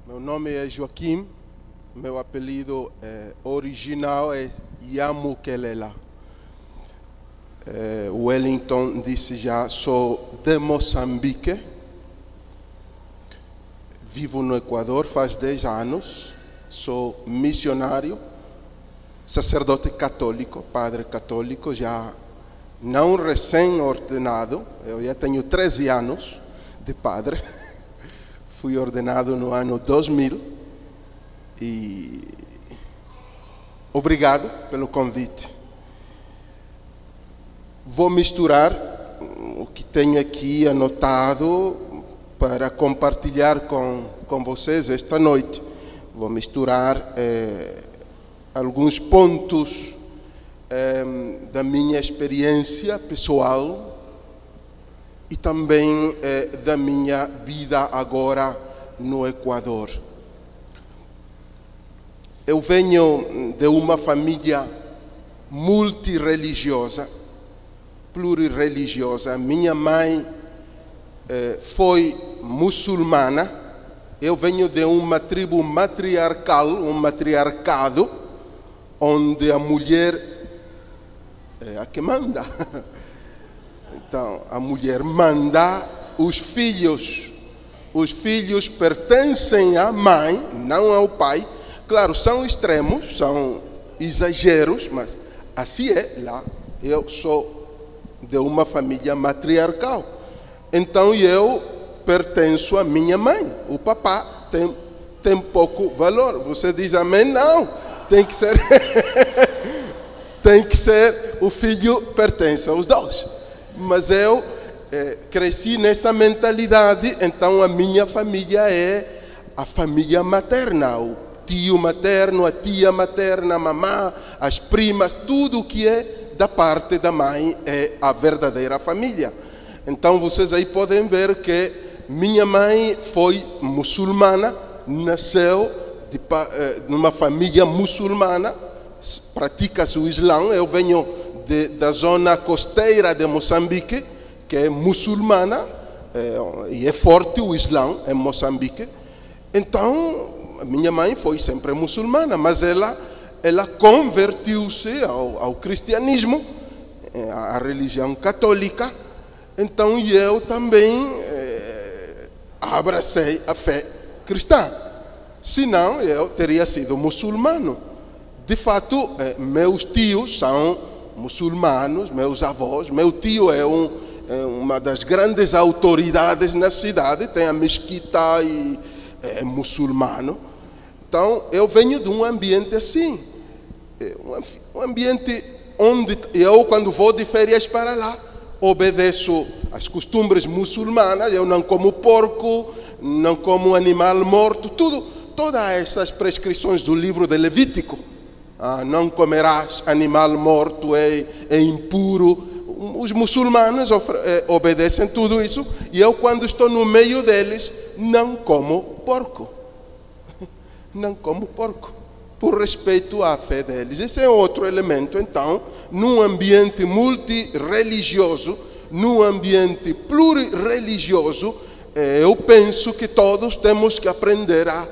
Meu nome é Joaquim, meu apelido original é Yamukelela. Wellington disse já, sou de Moçambique, vivo no Equador faz 10 anos, sou missionário, sacerdote católico, padre católico, já não recém-ordenado, eu já tenho 13 anos de padre, fui ordenado no ano 2000 e obrigado pelo convite. Vou misturar o que tenho aqui anotado para compartilhar com vocês esta noite. Vou misturar alguns pontos da minha experiência pessoal e também da minha vida agora no Equador. Eu venho de uma família multirreligiosa, plurirreligiosa. Minha mãe foi muçulmana. Eu venho de uma tribo matriarcal, um matriarcado, onde a mulher é a que manda. Então, a mulher manda, os filhos pertencem à mãe, não ao pai. Claro, são extremos, são exageros, mas assim é lá. Eu sou de uma família matriarcal. Então eu pertenço à minha mãe. O papá tem pouco valor. Você diz amém? Não. Tem que ser tem que ser, o filho pertence aos dois. Mas eu cresci nessa mentalidade, então a minha família é a família materna, o tio materno, a tia materna, a mamã, as primas, tudo que é da parte da mãe é a verdadeira família. Então vocês aí podem ver que minha mãe foi muçulmana, nasceu numa família muçulmana, pratica-se o Islã. Eu venho da zona costeira de Moçambique, que é muçulmana, e é forte o Islã em Moçambique. Então, a minha mãe foi sempre muçulmana, mas ela convertiu-se ao cristianismo, à religião católica. Então eu também abracei a fé cristã. Senão eu teria sido muçulmano. De fato, meus tios são muçulmanos, meus avós. Meu tio é uma das grandes autoridades na cidade, tem a mesquita e é muçulmano. Então eu venho de um ambiente assim. Um ambiente onde eu, quando vou de férias para lá, obedeço às costumes muçulmanas. Eu não como porco, não como animal morto, todas essas prescrições do livro de Levítico. Não comerás animal morto, é impuro. Os muçulmanos obedecem tudo isso, e eu, quando estou no meio deles, não como porco. Não como porco, por respeito à fé deles. Esse é outro elemento. Então, num ambiente multirreligioso, num ambiente plurirreligioso, eu penso que todos temos que aprender a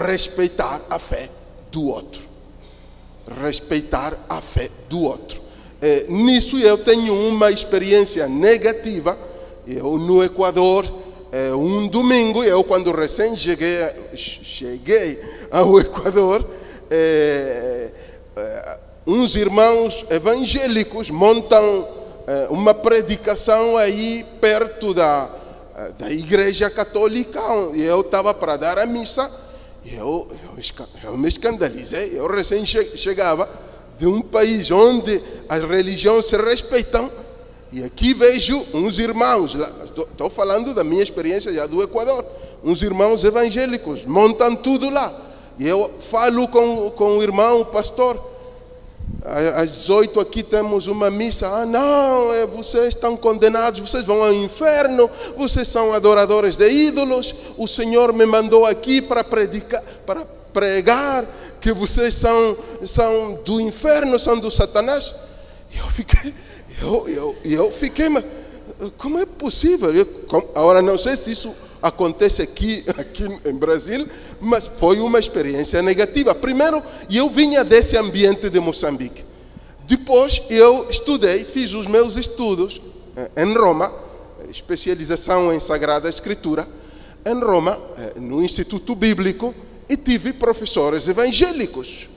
respeitar a fé do outro. Respeitar a fé do outro. Nisso eu tenho uma experiência negativa. Eu, no Equador, um domingo, eu, quando recém cheguei ao Equador, uns irmãos evangélicos montam uma predicação aí perto da igreja católica, e eu estava para dar a missa. Eu me escandalizei. Eu recém chegava de um país onde as religiões se respeitam, e aqui vejo uns irmãos, estou falando da minha experiência já do Equador, uns irmãos evangélicos, montam tudo lá. E eu falo com o irmão, o pastor, às 8 aqui temos uma missa. Não, vocês estão condenados, vocês vão ao inferno, vocês são adoradores de ídolos, o Senhor me mandou aqui para pregar que vocês são do inferno, são do Satanás. E eu fiquei, mas como é possível? Agora não sei se isso acontece aqui em Brasil, mas foi uma experiência negativa. Primeiro, eu vinha desse ambiente de Moçambique. Depois, eu estudei, fiz os meus estudos em Roma, especialização em Sagrada Escritura, em Roma, no Instituto Bíblico, e tive professores evangélicos.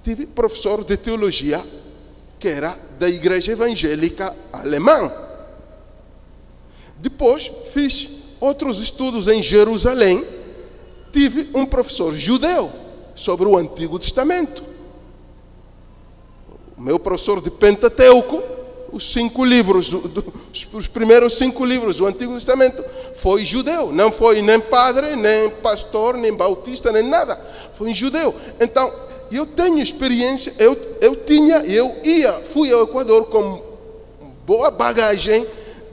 Tive professor de teologia, que era da Igreja Evangélica Alemã. Depois, fiz outros estudos em Jerusalém. Tive um professor judeu sobre o Antigo Testamento. O meu professor de Pentateuco, os 5 livros, os primeiros 5 livros do Antigo Testamento, foi judeu. Não foi nem padre, nem pastor, nem bautista, nem nada. Foi judeu. Então, eu tenho experiência, fui ao Equador com boa bagagem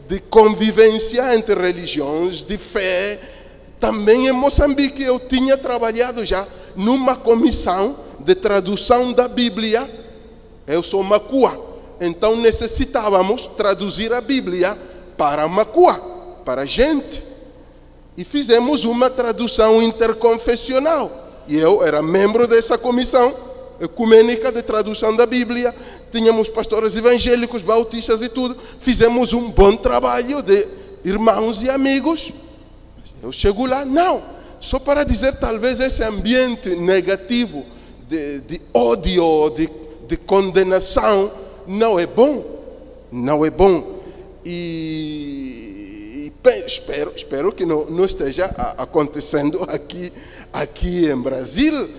de convivência entre religiões, de fé. Também em Moçambique eu tinha trabalhado já numa comissão de tradução da Bíblia. Eu sou macua, então necessitávamos traduzir a Bíblia para macua, para a gente. E fizemos uma tradução interconfessional. E eu era membro dessa comissão ecumênica de tradução da Bíblia. Tínhamos pastores evangélicos, bautistas e tudo. Fizemos um bom trabalho de irmãos e amigos. Eu chego lá, não. Só para dizer, talvez esse ambiente negativo de ódio, de condenação, não é bom. Não é bom. E espero que não esteja acontecendo aqui em Brasil.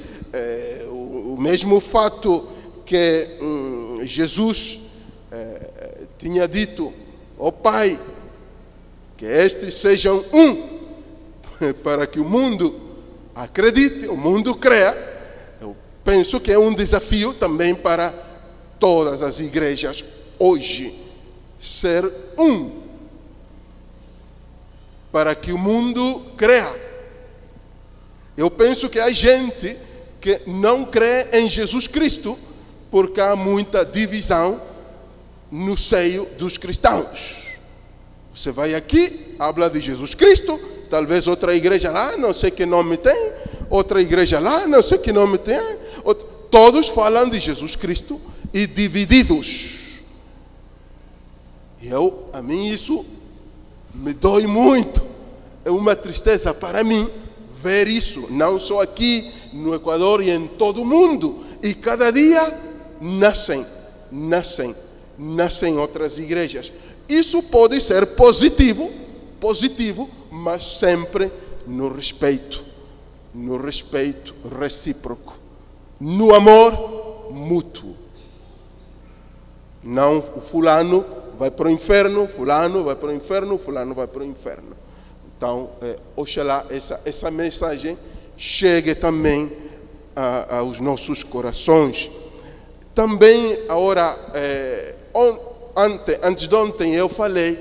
O mesmo fato que Jesus tinha dito: ó Pai, que estes sejam um, para que o mundo acredite, o mundo creia. Eu penso que é um desafio também para todas as igrejas hoje, ser um, para que o mundo creia. Eu penso que há gente que não crê em Jesus Cristo, porque há muita divisão no seio dos cristãos. Você vai aqui, habla de Jesus Cristo, talvez outra igreja lá, não sei que nome tem, outra igreja lá, não sei que nome tem, todos falam de Jesus Cristo e divididos. A mim isso me dói muito. É uma tristeza para mim ver isso, não só aqui no Equador e em todo o mundo. E cada dia nascem outras igrejas. Isso pode ser positivo, mas sempre no respeito recíproco, no amor mútuo. Não o fulano vai para o inferno, fulano vai para o inferno, fulano vai para o inferno. Então, oxalá essa mensagem chegue também aos nossos corações. Também, agora, antes de ontem, eu falei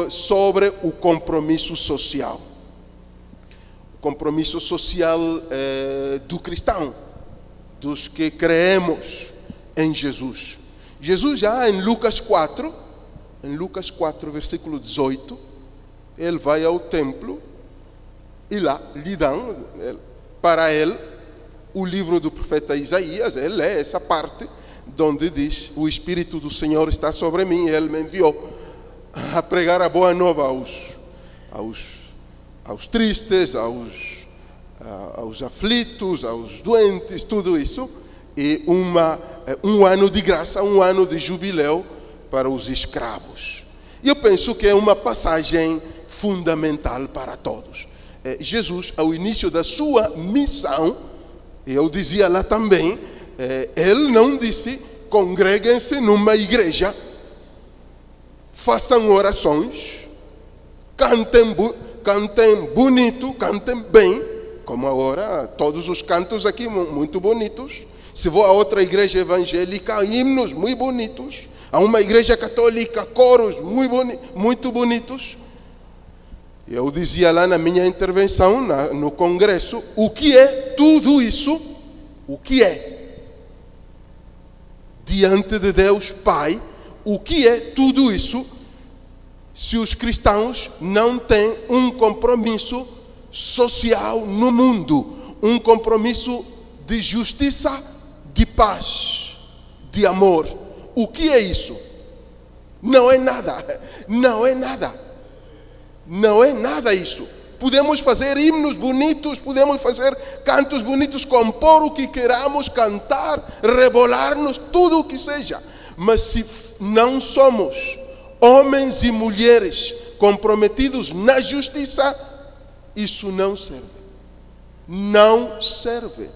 sobre o compromisso social. O compromisso social do cristão, dos que creemos em Jesus. Jesus já em Lucas 4, versículo 18, ele vai ao templo e lá lhe dão para ele o livro do profeta Isaías. Ele lê essa parte onde diz: o Espírito do Senhor está sobre mim, ele me enviou a pregar a boa nova aos tristes, aos aflitos, aos doentes, tudo isso. E um ano de graça, um ano de jubileu para os escravos. Eu penso que é uma passagem fundamental para todos. Jesus, ao início da sua missão, eu dizia lá também, ele não disse: congreguem-se numa igreja, façam orações, cantem bonito, cantem bem, como agora todos os cantos aqui muito bonitos. Se vou a outra igreja evangélica, himnos muito bonitos. A uma igreja católica, coros muito bonitos. Eu dizia lá na minha intervenção, no congresso, o que é tudo isso? O que é? Diante de Deus Pai, o que é tudo isso? se os cristãos não têm um compromisso social no mundo, um compromisso de justiça, de paz, de amor. O que é isso? Não é nada, não é nada, não é nada isso. Podemos fazer himnos bonitos, podemos fazer cantos bonitos, compor o que queramos, cantar, rebolar-nos, tudo o que seja. Mas se não somos homens e mulheres comprometidos na justiça, isso não serve. Não serve.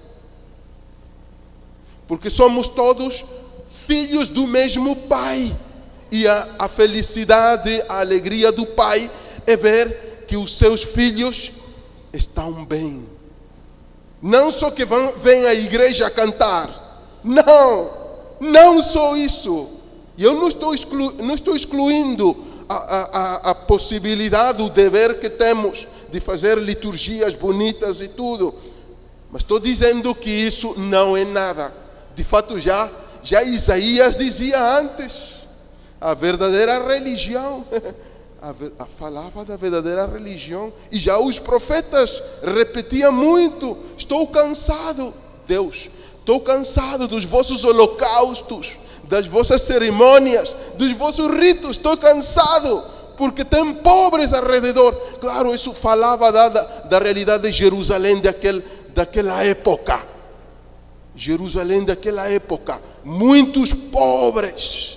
Porque somos todos filhos do mesmo Pai. E a felicidade, a alegria do Pai é ver que os seus filhos estão bem. Não só que vêm à igreja cantar. Não só isso. E eu não estou excluindo a possibilidade, o dever que temos de fazer liturgias bonitas e tudo. Mas estou dizendo que isso não é nada. De fato, já Isaías dizia antes. A verdadeira religião, falava da verdadeira religião, e já os profetas repetiam muito: estou cansado, Deus, estou cansado dos vossos holocaustos, das vossas cerimônias, dos vossos ritos, estou cansado, porque tem pobres ao redor. Claro, isso falava da realidade de Jerusalém daquela época. Jerusalém daquela época, muitos pobres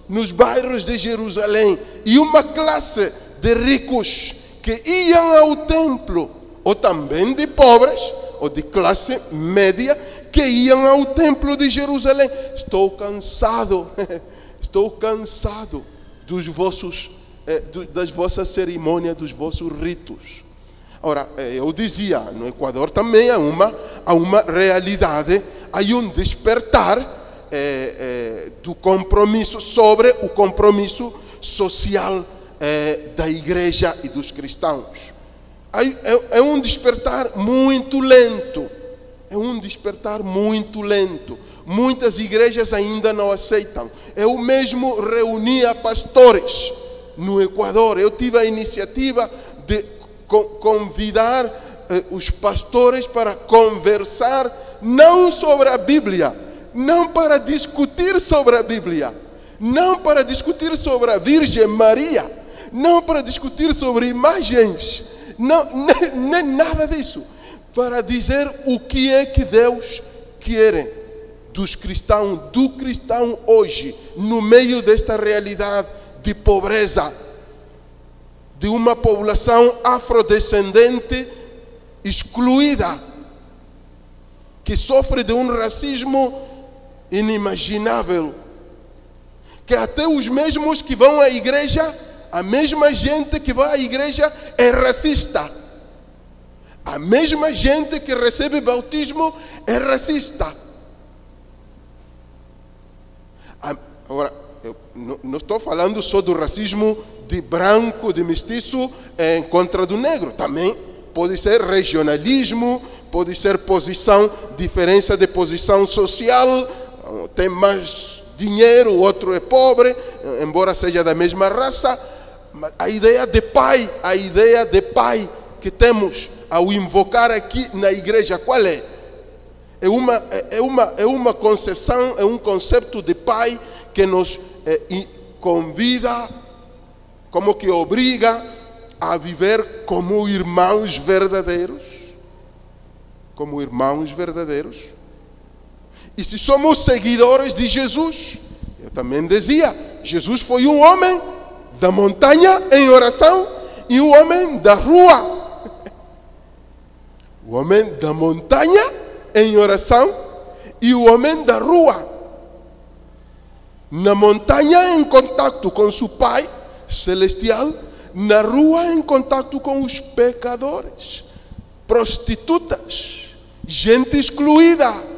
nos bairros de Jerusalém, e uma classe de ricos que iam ao templo, ou também de pobres, ou de classe média, que iam ao templo de Jerusalém. Estou cansado das vossas cerimônias, dos vossos ritos. Ora, eu dizia, no Equador também há uma realidade, há um despertar do compromisso, sobre o compromisso social da igreja e dos cristãos. É um despertar muito lento. Muitas igrejas ainda não aceitam. Eu mesmo reunia pastores no Equador. Eu tive a iniciativa de convidar os pastores para conversar, não sobre a Bíblia, não para discutir sobre a Bíblia, não para discutir sobre a Virgem Maria, não para discutir sobre imagens, nem nada disso, para dizer o que é que Deus quer do cristão hoje, no meio desta realidade de pobreza, de uma população afrodescendente excluída, que sofre de um racismo inimaginável, que até os mesmos que vão à igreja, a mesma gente que vai à igreja é racista, a mesma gente que recebe bautismo é racista. Agora, eu não estou falando só do racismo de branco, de mestiço em contra do negro. Também pode ser regionalismo, pode ser diferença de posição social. Tem mais dinheiro, o outro é pobre, embora seja da mesma raça. A ideia de pai que temos ao invocar aqui na igreja, qual é? É uma concepção, é um conceito de pai que nos convida, como que obriga a viver como irmãos verdadeiros. Como irmãos verdadeiros. E se somos seguidores de Jesus, eu também dizia, Jesus foi um homem da montanha em oração e um homem da rua. O homem da montanha em oração e o homem da rua. Na montanha em contato com seu Pai celestial, na rua em contato com os pecadores, prostitutas, gente excluída.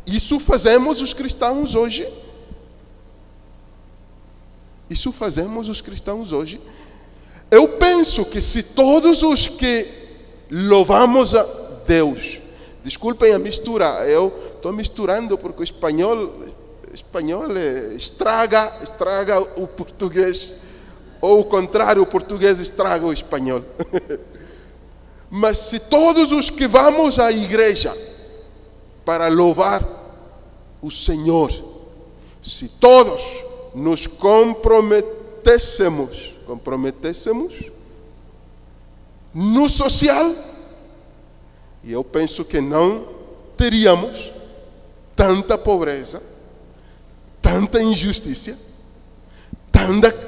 Isso fazemos os cristãos hoje. Isso fazemos os cristãos hoje. Eu penso que se todos os que louvamos a Deus, desculpem a mistura, eu estou misturando porque o espanhol espanhol estraga o português, ou o contrário, o português estraga o espanhol. Mas se todos os que vamos à igreja para louvar o Senhor, se todos nos comprometêssemos no social, e eu penso que não teríamos tanta pobreza, tanta injustiça,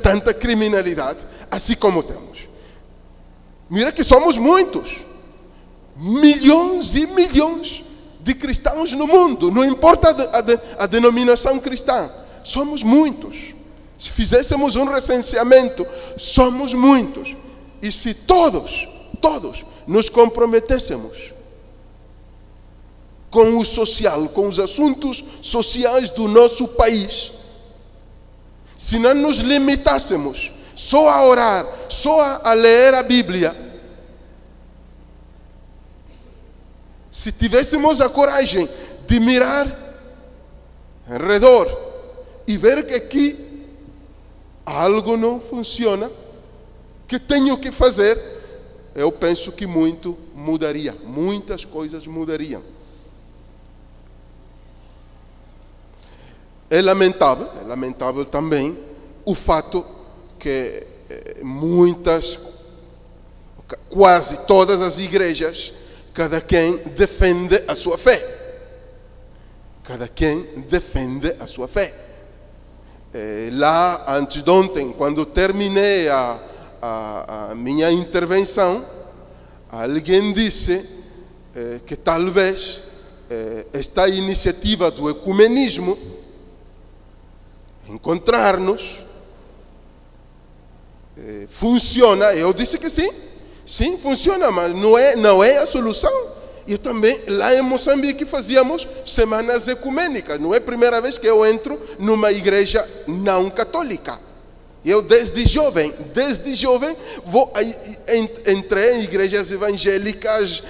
tanta criminalidade, assim como temos. Mira que somos muitos, milhões e milhões de cristãos no mundo, não importa a denominação cristã, somos muitos. Se fizéssemos um recenseamento, somos muitos. E se todos nos comprometêssemos com o social, com os assuntos sociais do nosso país, se não nos limitássemos só a orar, só a ler a Bíblia, se tivéssemos a coragem de mirar ao redor e ver que aqui algo não funciona, que tenho que fazer, eu penso que muito mudaria, muitas coisas mudariam. É lamentável também o fato que quase todas as igrejas, cada quem defende a sua fé. Cada quem defende a sua fé. Lá, antes de ontem, quando terminei a minha intervenção, alguém disse que talvez esta iniciativa do ecumenismo, encontrar-nos, funciona. Eu disse que sim, funciona, mas não é a solução. E também, lá em Moçambique, fazíamos semanas ecumênicas. Não é a primeira vez que eu entro numa igreja não católica. Eu, desde jovem, entrei em igrejas evangélicas,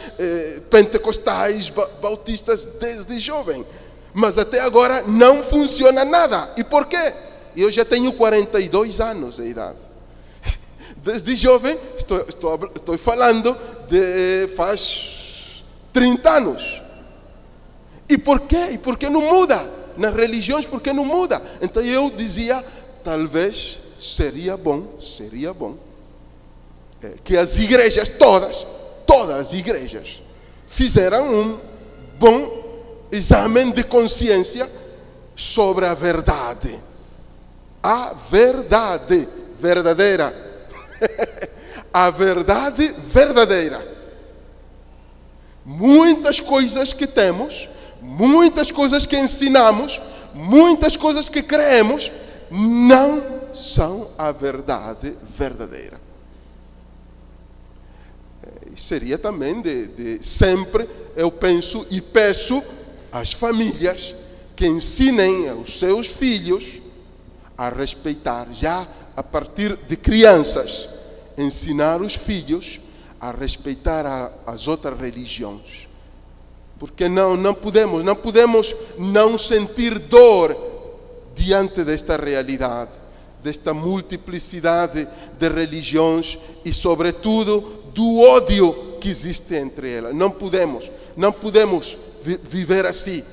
pentecostais, bautistas, desde jovem. Mas até agora não funciona nada. E por quê? Eu já tenho 42 anos de idade. Desde jovem, estou falando de faz 30 anos. E por quê? E por que não muda? Nas religiões, por que não muda? Então eu dizia, talvez seria bom que as igrejas, todas as igrejas, fizeram um bom exame de consciência sobre a verdade. A verdade verdadeira. A verdade verdadeira. Muitas coisas que temos, muitas coisas que ensinamos, muitas coisas que creemos, não são a verdade verdadeira. E seria também de sempre, eu penso e peço às famílias que ensinem aos seus filhos a respeitar, já a partir de crianças, ensinar os filhos a respeitar as outras religiões. Porque não podemos não sentir dor diante desta realidade, desta multiplicidade de religiões e, sobretudo, do ódio que existe entre elas. Não podemos viver assim.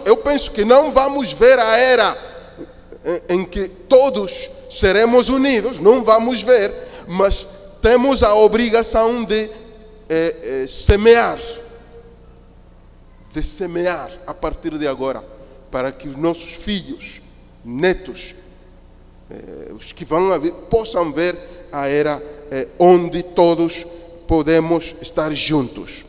Eu penso que não vamos ver a era em que todos seremos unidos, não vamos ver, mas temos a obrigação de semear a partir de agora, para que os nossos filhos, netos, os que vão vir, possam ver a era onde todos podemos estar juntos.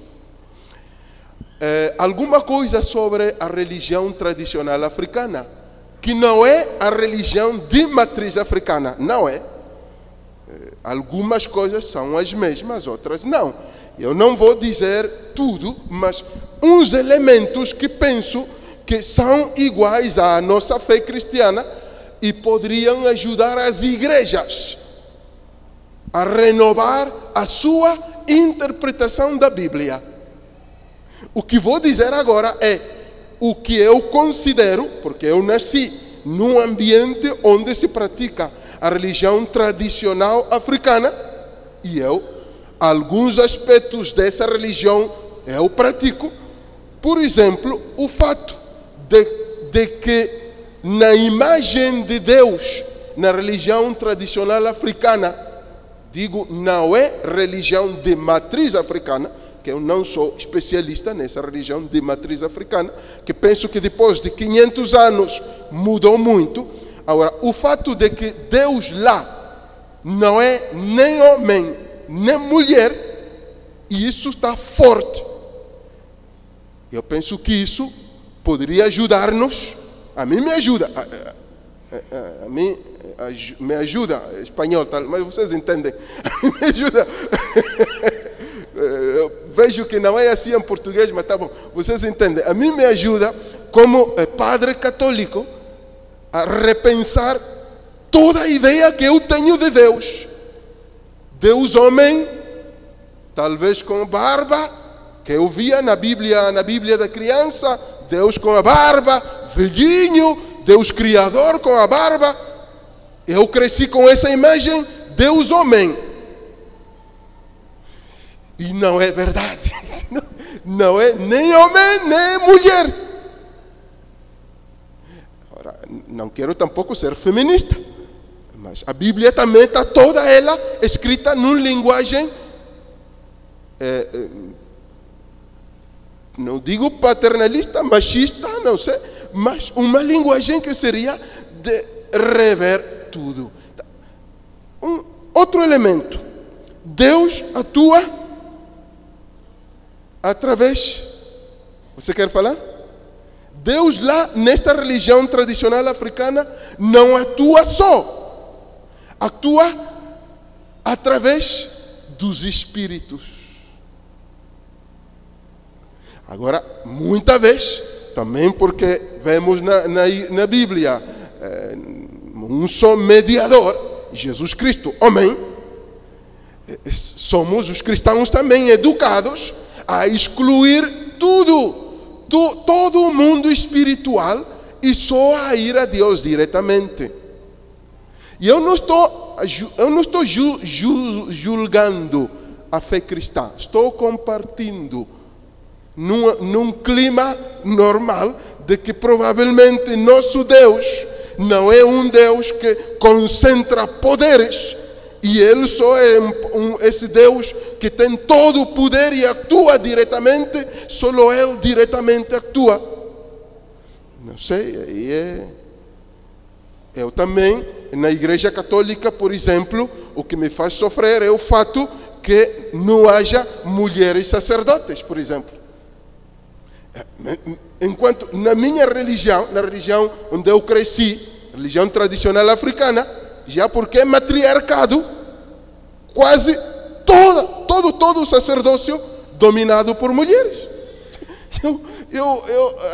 Alguma coisa sobre a religião tradicional africana, que não é a religião de matriz africana, não é. Algumas coisas são as mesmas, outras não. Eu não vou dizer tudo, mas uns elementos que penso que são iguais à nossa fé cristiana e poderiam ajudar as igrejas a renovar a sua interpretação da Bíblia. O que vou dizer agora é o que eu considero, porque eu nasci num ambiente onde se pratica a religião tradicional africana, e alguns aspectos dessa religião eu pratico. Por exemplo, o fato de que na imagem de Deus, na religião tradicional africana, digo, não é religião de matriz africana, que eu não sou especialista nessa religião de matriz africana, que penso que depois de 500 anos mudou muito. Agora, o fato de que Deus lá não é nem homem, nem mulher, e isso está forte. Eu penso que isso poderia ajudar-nos, a mim me ajuda, a mim me ajuda, espanhol, tal, mas vocês entendem, a mim me ajuda. Eu vejo que não é assim em português, mas tá bom, vocês entendem. A mim me ajuda, como padre católico, a repensar toda a ideia que eu tenho de Deus. Deus homem, talvez com barba, que eu via na Bíblia da criança, Deus com a barba, velhinho, Deus criador com a barba. Eu cresci com essa imagem, Deus homem. E não é verdade. Não é nem homem, nem mulher. Ora, não quero tampouco ser feminista, mas a Bíblia também está toda ela escrita numa linguagem, não digo paternalista, machista, não sei, mas uma linguagem que seria de rever tudo. Outro elemento, Deus atua através, você quer falar? Deus lá, nesta religião tradicional africana, não atua só, atua através dos espíritos. Agora, muitas vezes, também porque vemos na Bíblia um só mediador, Jesus Cristo, homem, somos os cristãos também educados a excluir todo o mundo espiritual e só a ir a Deus diretamente. E eu não estou julgando a fé cristã, estou compartilhando num clima normal de que provavelmente nosso Deus não é um Deus que concentra poderes, e Ele só é esse Deus que tem todo o poder e atua diretamente, só Ele diretamente atua. Não sei, eu também, na Igreja Católica, por exemplo, o que me faz sofrer é o fato que não haja mulheres sacerdotes, por exemplo. Enquanto na minha religião, na religião onde eu cresci, religião tradicional africana, já porque é matriarcado, quase todo o sacerdócio dominado por mulheres. Eu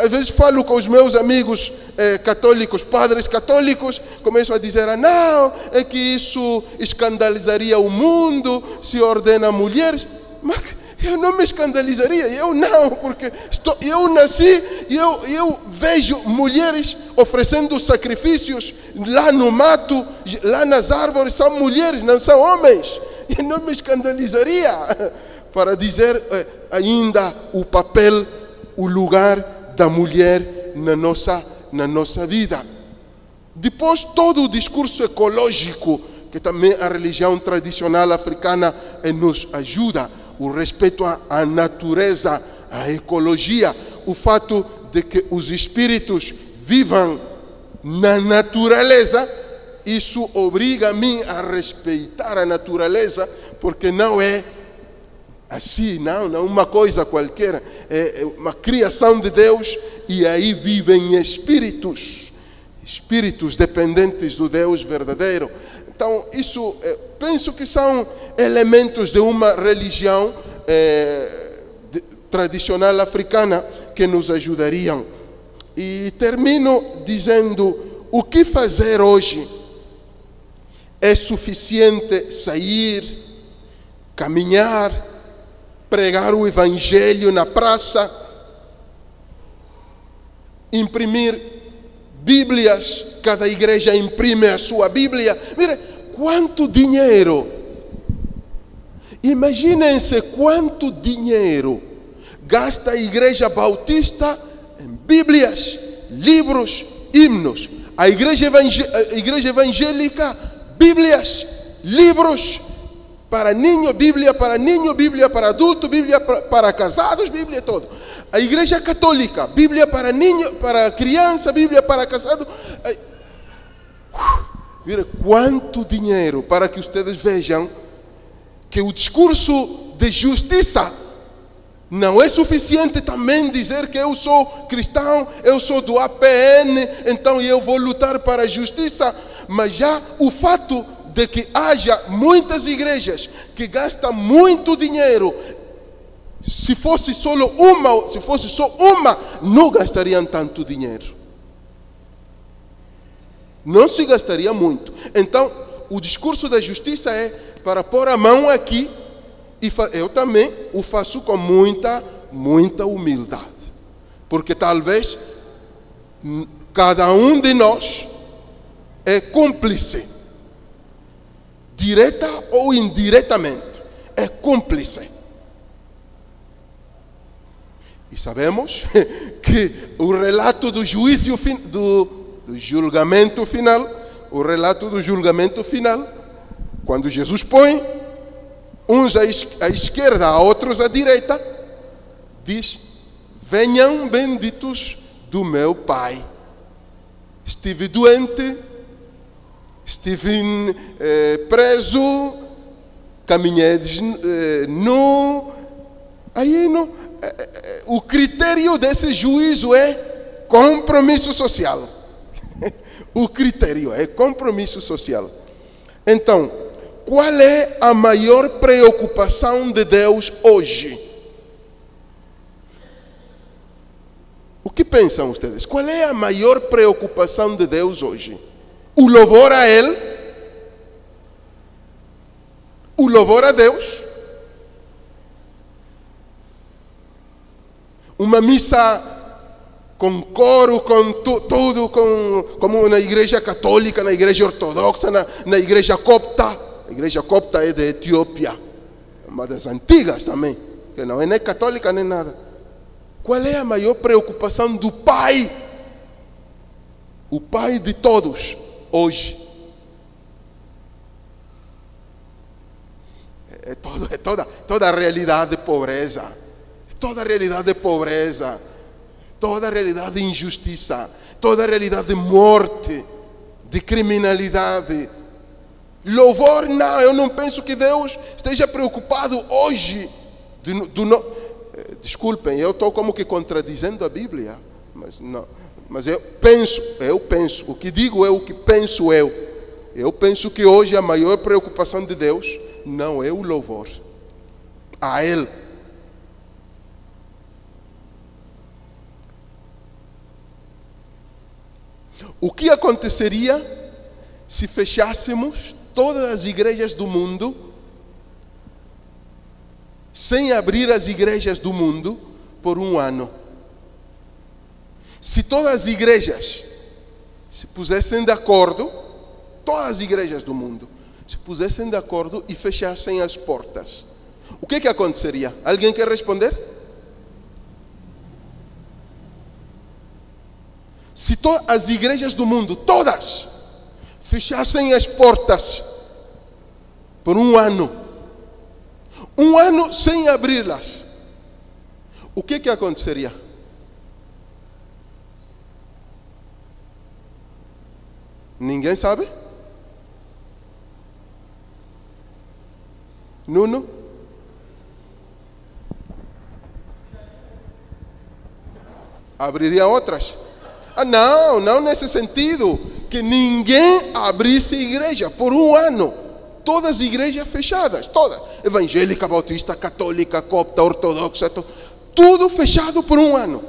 às vezes falo com os meus amigos católicos, padres católicos, começo a dizer, não, é que isso escandalizaria o mundo, se ordena mulheres. Mas eu não me escandalizaria, eu não, porque eu nasci e eu vejo mulheres oferecendo sacrifícios lá no mato, lá nas árvores, são mulheres, não são homens. Eu não me escandalizaria, para dizer ainda o papel, o lugar da mulher na nossa vida. Depois, todo o discurso ecológico, que também a religião tradicional africana nos ajuda, o respeito à natureza, à ecologia, o fato de que os espíritos vivam na natureza, isso obriga a mim a respeitar a natureza, porque não é assim, não é uma coisa qualquer, é uma criação de Deus, e aí vivem espíritos dependentes do Deus verdadeiro. Então, isso, penso que são elementos de uma religião tradicional africana que nos ajudariam. E termino dizendo, o que fazer hoje? É suficiente sair, caminhar, pregar o Evangelho na praça? imprimir Bíblias, cada igreja imprime a sua Bíblia. Mire, quanto dinheiro! Imaginem-se quanto dinheiro gasta a Igreja Bautista em Bíblias, livros, himnos. A Igreja Evangélica, Bíblias, livros, para ninho, Bíblia para adulto, Bíblia para casados, Bíblia todo. A Igreja Católica, Bíblia para ninho, para criança, Bíblia para casado. Mira quanto dinheiro, para que vocês vejam que o discurso de justiça não é suficiente também dizer que eu sou cristão, eu sou do APN, então eu vou lutar para a justiça. Mas já o fato de que haja muitas igrejas que gastam muito dinheiro, se fosse só uma, não gastariam tanto dinheiro. Não se gastaria muito. Então, o discurso da justiça é para pôr a mão aqui, e eu também o faço com muita humildade. Porque talvez cada um de nós é cúmplice, direta ou indiretamente, é cúmplice. E sabemos que o relato do juízo, do julgamento final, o relato do julgamento final, quando Jesus põe uns à esquerda, outros à direita, diz: venham benditos do meu Pai. Estive doente, estive preso, caminhei nu. Aí não, o critério desse juízo é compromisso social. O critério é compromisso social. Então, qual é a maior preocupação de Deus hoje? O que pensam vocês? Qual é a maior preocupação de Deus hoje? O louvor a Ele? O louvor a Deus? Uma missa com coro, com tudo, como na igreja católica, na igreja ortodoxa, na igreja copta. A igreja copta é da Etiópia, uma das antigas também, que não é nem católica nem nada. Qual é a maior preocupação do Pai? O Pai de todos, hoje. É toda a realidade de pobreza. Toda a realidade de pobreza. Toda a realidade de injustiça. Toda a realidade de morte. De criminalidade. Louvor, não, eu não penso que Deus esteja preocupado hoje. Desculpem, eu estou como que contradizendo a Bíblia. Mas não. Mas eu penso, o que digo é o que penso eu. Eu penso que hoje a maior preocupação de Deus não é o louvor a Ele. O que aconteceria se fechássemos todas as igrejas do mundo, sem abrir as igrejas do mundo por um ano? Se todas as igrejas se pusessem de acordo, todas as igrejas do mundo se pusessem de acordo e fechassem as portas, o que aconteceria? Alguém quer responder? Se todas as igrejas do mundo, todas, fechassem as portas por um ano sem abri-las, o que aconteceria? Ninguém sabe? Nuno? Abriria outras? Não nesse sentido, que ninguém abrisse igreja por um ano. Todas as igrejas fechadas, todas. Evangélica, bautista, católica, copta, ortodoxa, tudo fechado por um ano.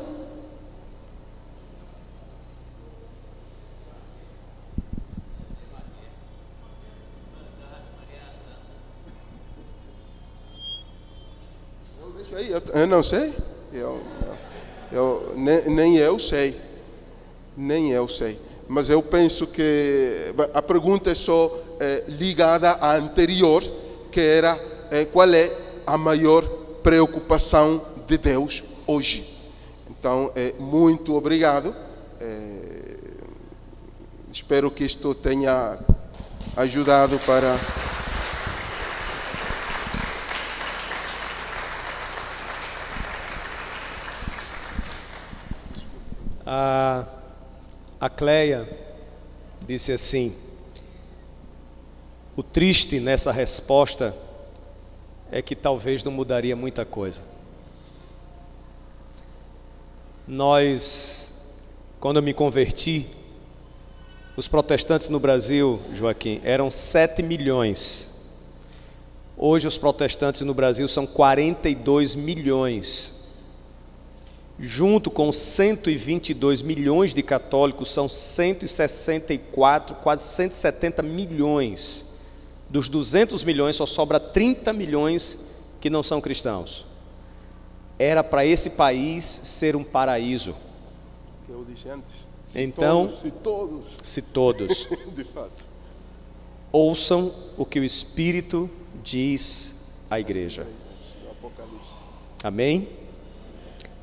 Eu não sei. Nem eu sei. Nem eu sei. Mas eu penso que a pergunta é só ligada à anterior, que era qual é a maior preocupação de Deus hoje. Então, muito obrigado. Espero que isto tenha ajudado para... A Cleia disse assim: o triste nessa resposta é que talvez não mudaria muita coisa. Quando eu me converti, os protestantes no Brasil, Joaquim, eram 7 milhões. Hoje os protestantes no Brasil são 42 milhões. Junto com 122 milhões de católicos, são 164, quase 170 milhões. Dos 200 milhões, só sobra 30 milhões que não são cristãos. Era para esse país ser um paraíso. Que eu disse antes. Então, se todos. De fato. Ouçam o que o Espírito diz à igreja. Amém?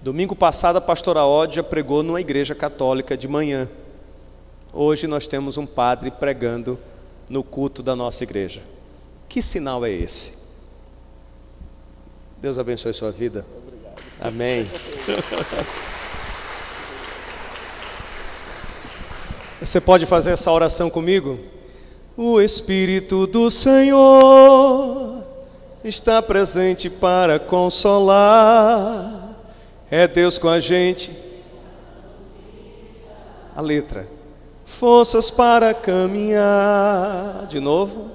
Domingo passado a pastora Ódia pregou numa igreja católica de manhã. Hoje nós temos um padre pregando no culto da nossa igreja. Que sinal é esse? Deus abençoe sua vida. Obrigado. Amém. Você pode fazer essa oração comigo? O Espírito do Senhor está presente para consolar. É Deus com a gente. A letra. Forças para caminhar. De novo.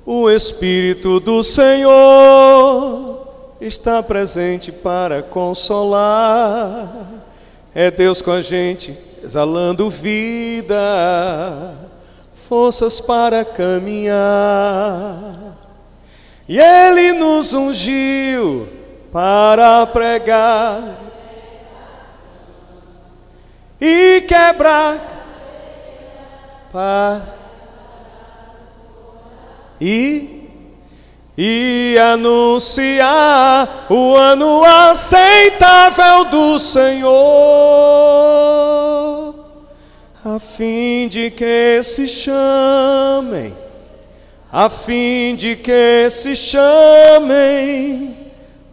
O Espírito do Senhor está presente para consolar. É Deus com a gente, exalando vida. Forças para caminhar. E Ele nos ungiu para pregar e quebrar e anunciar o ano aceitável do Senhor, a fim de que se chamem, a fim de que se chamem,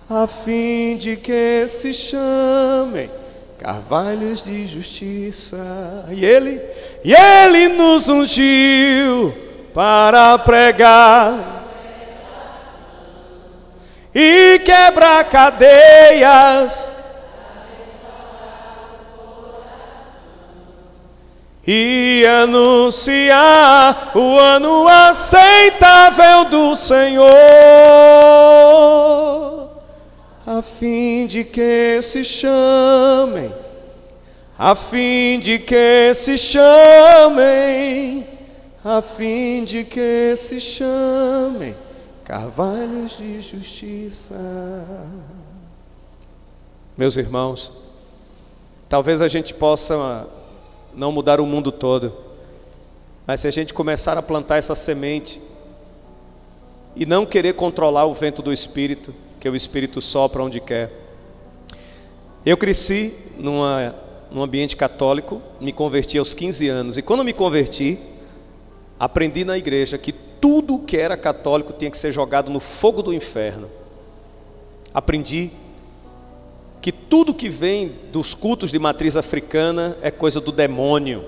a fim de que se chamem carvalhos de justiça. E Ele nos ungiu para pregar e quebrar cadeias e anunciar o ano aceitável do Senhor, a fim de que se chamem, a fim de que se chamem, a fim de que se chamem carvalhos de justiça. Meus irmãos, talvez a gente possa não mudar o mundo todo, mas se a gente começar a plantar essa semente e não querer controlar o vento do Espírito, que o Espírito sopra onde quer. Eu cresci num ambiente católico, me converti aos 15 anos, e quando me converti, aprendi na igreja que tudo que era católico tinha que ser jogado no fogo do inferno. Aprendi que tudo que vem dos cultos de matriz africana é coisa do demônio.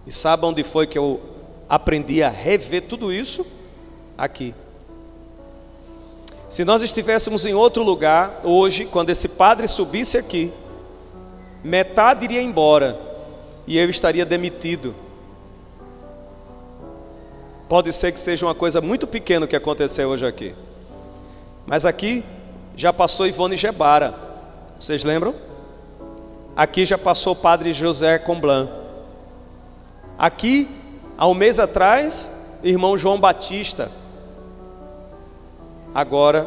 E sabe onde foi que eu aprendi a rever tudo isso? Aqui. Se nós estivéssemos em outro lugar, hoje, quando esse padre subisse aqui, metade iria embora e eu estaria demitido. Pode ser que seja uma coisa muito pequena que aconteceu hoje aqui, mas aqui já passou Ivone Gebara, vocês lembram? Aqui já passou o padre José Comblan. Aqui, há um mês atrás, irmão João Batista. Agora,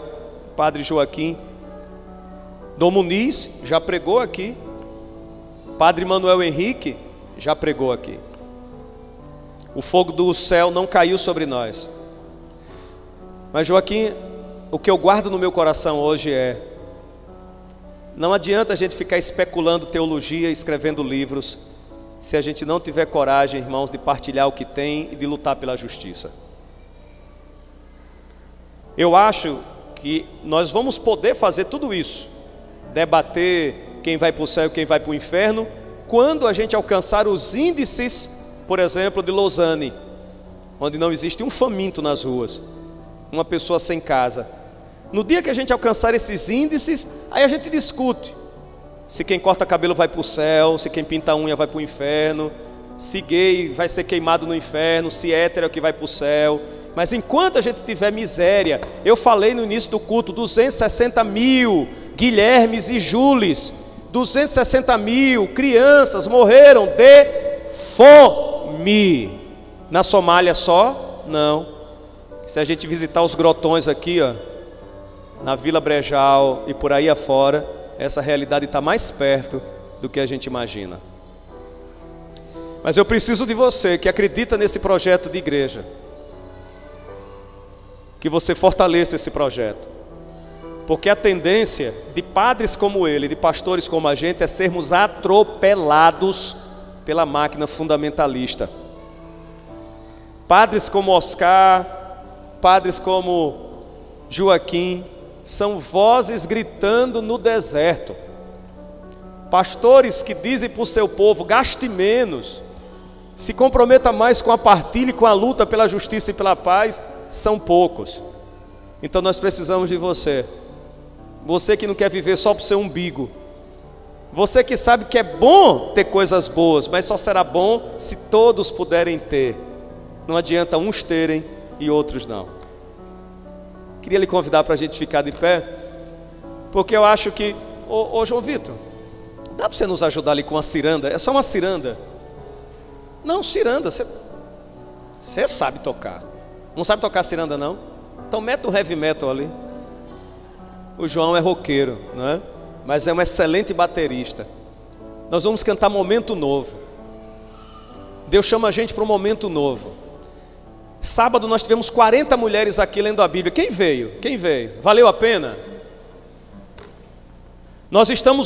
padre Joaquim. Dom Muniz já pregou aqui. Padre Manuel Henrique já pregou aqui. O fogo do céu não caiu sobre nós. Mas Joaquim, o que eu guardo no meu coração hoje é: não adianta a gente ficar especulando teologia, escrevendo livros, se a gente não tiver coragem, irmãos, de partilhar o que tem e de lutar pela justiça. Eu acho que nós vamos poder fazer tudo isso, debater quem vai para o céu e quem vai para o inferno, quando a gente alcançar os índices, por exemplo, de Lausanne, onde não existe um faminto nas ruas, uma pessoa sem casa. No dia que a gente alcançar esses índices, aí a gente discute se quem corta cabelo vai para o céu, se quem pinta a unha vai para o inferno, se gay vai ser queimado no inferno, se hétero é o que vai para o céu. Mas enquanto a gente tiver miséria, eu falei no início do culto, 260 mil Guilhermes e Jules, 260 mil crianças morreram de fome. Na Somália só? Não. Se a gente visitar os grotões aqui, ó, na Vila Brejal e por aí afora, essa realidade está mais perto do que a gente imagina. Mas eu preciso de você que acredita nesse projeto de igreja, que você fortaleça esse projeto, porque a tendência de padres como ele, de pastores como a gente, é sermos atropelados pela máquina fundamentalista. Padres como Oscar, padres como Joaquim, são vozes gritando no deserto. Pastores que dizem para o seu povo: gaste menos, se comprometa mais com a partilha e com a luta pela justiça e pela paz, são poucos. Então nós precisamos de você. Você que não quer viver só para o seu umbigo. Você que sabe que é bom ter coisas boas, mas só será bom se todos puderem ter. Não adianta uns terem e outros não. Queria lhe convidar para a gente ficar de pé, porque eu acho que... Ô João Vitor, dá para você nos ajudar ali com a ciranda? É só uma ciranda. Não, ciranda, você sabe tocar. Não sabe tocar ciranda não? Então mete o heavy metal ali. O João é roqueiro, não é? Mas é um excelente baterista. Nós vamos cantar Momento Novo. Deus chama a gente para um momento novo. Sábado nós tivemos 40 mulheres aqui lendo a Bíblia. Quem veio? Quem veio? Valeu a pena? Nós estamos